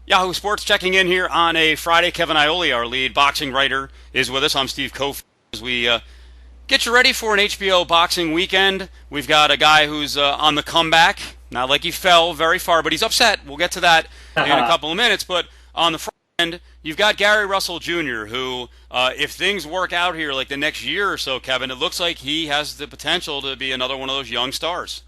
Yahoo Sports checking in here on a Friday. Kevin IOLE, our lead boxing writer, is with us. I'm Steve Kof. As we get you ready for an HBO boxing weekend, we've got a guy who's on the comeback. Not like he fell very far, but he's upset. We'll get to that in a couple of minutes. But on the front end, you've got Gary Russell Jr., who, if things work out here like the next year or so, Kevin, it looks like he has the potential to be another one of those young stars.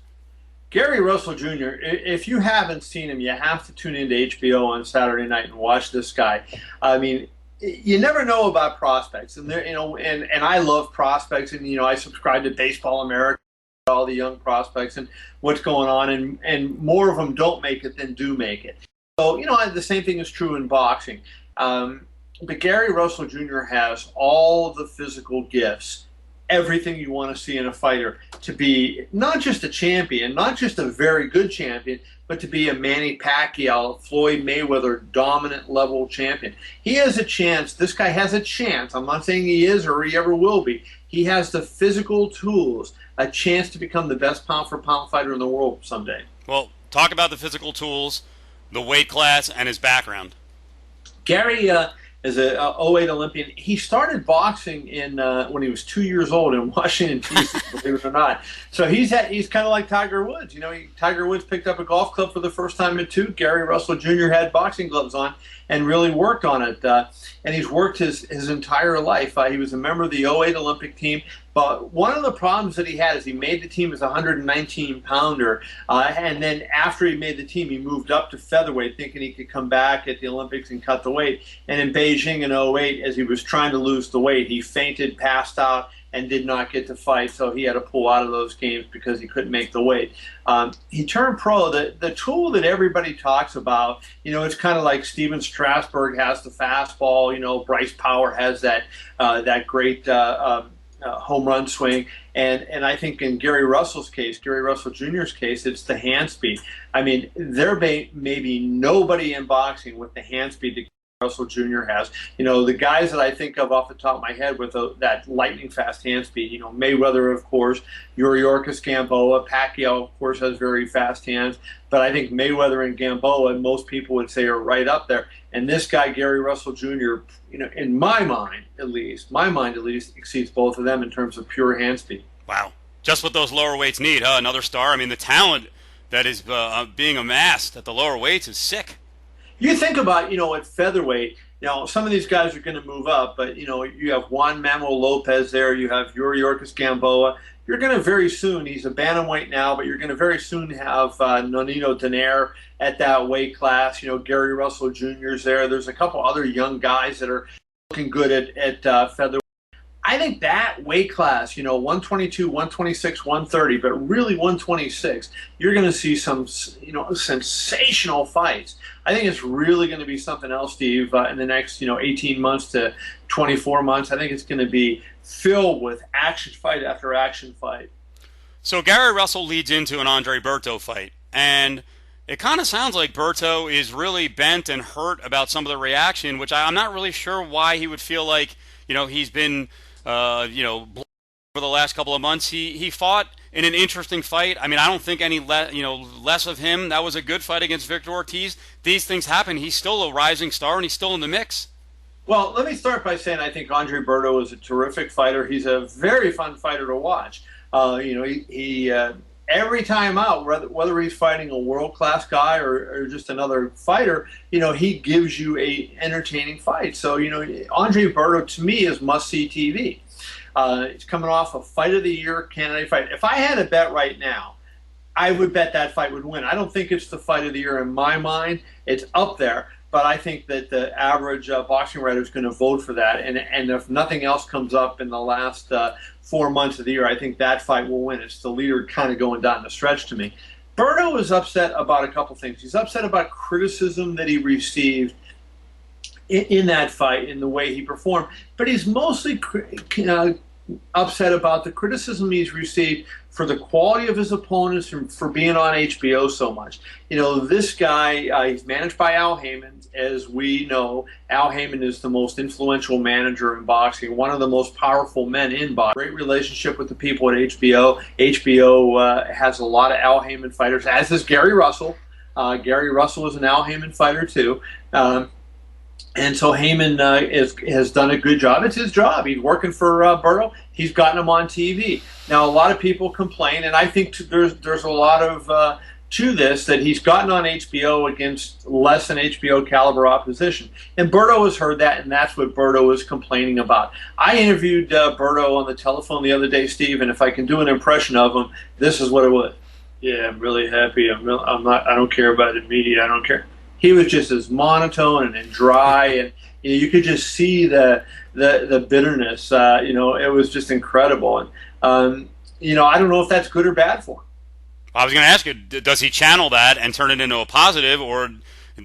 Gary Russell Jr., if you haven't seen him, you have to tune into HBO on Saturday night and watch this guy. I mean, you never know about prospects, and there, and I love prospects, and I subscribe to Baseball America, all the young prospects and what's going on, and more of them don't make it than do make it. So the same thing is true in boxing. But Gary Russell Jr. has all the physical gifts, everything you want to see in a fighter, to be not just a champion, not just a very good champion, but to be a Manny Pacquiao, Floyd Mayweather dominant level champion. He has a chance. This guy has a chance. I'm not saying he is or he ever will be. He has the physical tools, a chance to become the best pound for pound fighter in the world someday. Well, talk about the physical tools, the weight class, and his background. Gary is a '08 Olympian. He started boxing when he was 2 years old in Washington, D.C., believe it or not. So he's kind of like Tiger Woods. Tiger Woods picked up a golf club for the first time at 2. Gary Russell Jr. had boxing gloves on and really worked on it. And he's worked his entire life. He was a member of the '08 Olympic team. But one of the problems that he had is he made the team as a 119-pounder. And then after he made the team, he moved up to featherweight, thinking he could come back at the Olympics and cut the weight. And in Beijing in '08, as he was trying to lose the weight, he fainted, passed out, and did not get to fight. So he had to pull out of those games because he couldn't make the weight. He turned pro. The tool that everybody talks about, it's kind of like Steven Strasburg has the fastball. Bryce Power has that great home run swing, and I think in Gary Russell Jr.'s case, it's the hand speed. I mean, there may be nobody in boxing with the hand speed that Russell Jr. has. The guys that I think of off the top of my head with that lightning fast hand speed, Mayweather, of course, Yuriorkis, Gamboa, Pacquiao, of course, has very fast hands, but I think Mayweather and Gamboa, most people would say, are right up there. And this guy, Gary Russell Jr., in my mind at least, exceeds both of them in terms of pure hand speed. Wow. Just what those lower weights need, huh? Another star. I mean, the talent that is being amassed at the lower weights is sick. You think about, at featherweight, some of these guys are going to move up, but, you have Juan Manuel Lopez there, you have Yuriorkis Gamboa. You're going to very soon, he's a bantamweight now, but you're going to very soon have Nonino Donaire at that weight class. Gary Russell Jr.'s there. There's a couple other young guys that are looking good at featherweight. I think that weight class, 122, 126, 130, but really 126, you're going to see some, sensational fights. I think it's really going to be something else, Steve, in the next, 18 months to 24 months. I think it's going to be filled with action fight after action fight. So Gary Russell leads into an Andre Berto fight, and it kind of sounds like Berto is really bent and hurt about some of the reaction, which I'm not really sure why he would feel like, he's been over the last couple of months. He fought in an interesting fight. I mean, I don't think any less of him. That was a good fight against Victor Ortiz. These things happen. He's still a rising star, and he's still in the mix. Well, let me start by saying I think Andre Berto is a terrific fighter. He's a very fun fighter to watch. He every time out, whether he's fighting a world-class guy or just another fighter, he gives you a entertaining fight. So, Andre Berto, to me, is must-see TV. He's coming off a Fight of the Year candidate fight. If I had a bet right now, I would bet that fight would win. I don't think it's the Fight of the Year in my mind. It's up there. But I think that the average boxing writer is going to vote for that. And if nothing else comes up in the last 4 months of the year, I think that fight will win. It's the leader kind of going down the stretch to me. Berto is upset about a couple things. He's upset about criticism that he received in that fight, in the way he performed. But he's mostly upset about the criticism he's received for the quality of his opponents and for being on HBO so much. This guy, he's managed by Al Heyman. As we know, Al Heyman is the most influential manager in boxing, one of the most powerful men in boxing. Great relationship with the people at HBO. HBO has a lot of Al Heyman fighters, as does Gary Russell. Gary Russell is an Al Heyman fighter too. And so Heyman has done a good job. It's his job. He's working for Berto. He's gotten him on TV. Now, a lot of people complain, and I think there's a lot of to this, that he's gotten on HBO against less than HBO caliber opposition. And Berto has heard that, and that's what Berto is complaining about. I interviewed Berto on the telephone the other day, Steve, and if I can do an impression of him, this is what it was. Yeah, I'm really happy. I'm not. I don't care about the media. I don't care. He was just as monotone and dry, and you could just see the bitterness. It was just incredible. And I don't know if that's good or bad for him. I was going to ask you, does he channel that and turn it into a positive, or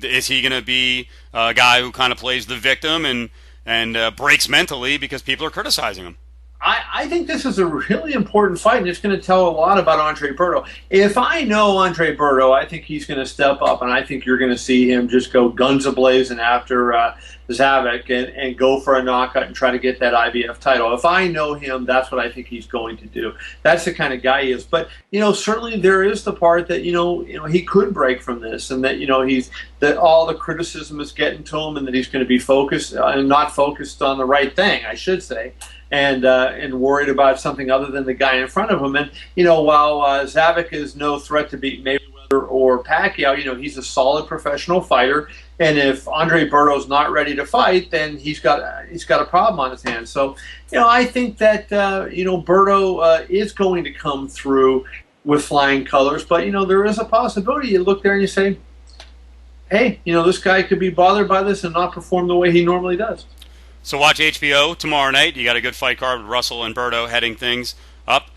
is he going to be a guy who kind of plays the victim and breaks mentally because people are criticizing him? I think this is a really important fight, and it's going to tell a lot about Andre Berto. If I know Andre Berto, I think he's going to step up, and I think you're going to see him just go guns a-blazing after Zavik and go for a knockout and try to get that IBF title. If I know him, that's what I think he's going to do. That's the kind of guy he is. But certainly there is the part that he could break from this, and that that all the criticism is getting to him, and that he's going to be focused and not focused on the right thing, I should say. And worried about something other than the guy in front of him. And while Zavik is no threat to beat Mayweather or Pacquiao, he's a solid professional fighter. And if Andre Berto's not ready to fight, then he's got a problem on his hands. So I think that Berto is going to come through with flying colors. But there is a possibility. You look there and you say, hey, this guy could be bothered by this and not perform the way he normally does. So watch HBO tomorrow night. You got a good fight card with Russell and Berto heading things up.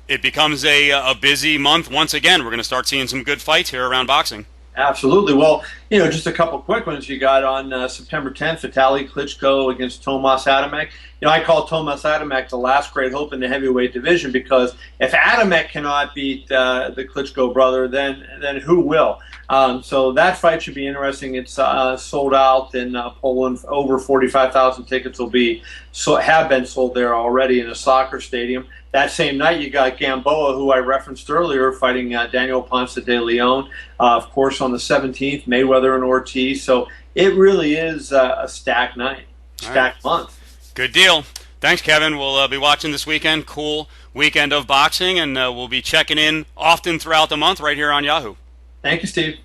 It becomes a busy month once again. We're going to start seeing some good fights here around boxing. Absolutely. Well, just a couple quick ones. You got on September 10th, Vitaly Klitschko against Tomas Adamek. I call Tomas Adamek the last great hope in the heavyweight division, because if Adamek cannot beat the Klitschko brother, then who will? So that fight should be interesting. It's sold out in Poland. Over 45,000 tickets have been sold there already in a soccer stadium. That same night, you got Gamboa, who I referenced earlier, fighting Daniel Ponce de Leon. Of course, on the 17th, Mayweather and Ortiz. So it really is a stacked night, stacked month. Good deal. Thanks, Kevin. We'll be watching this weekend. Cool weekend of boxing, and we'll be checking in often throughout the month right here on Yahoo. Thank you, Steve.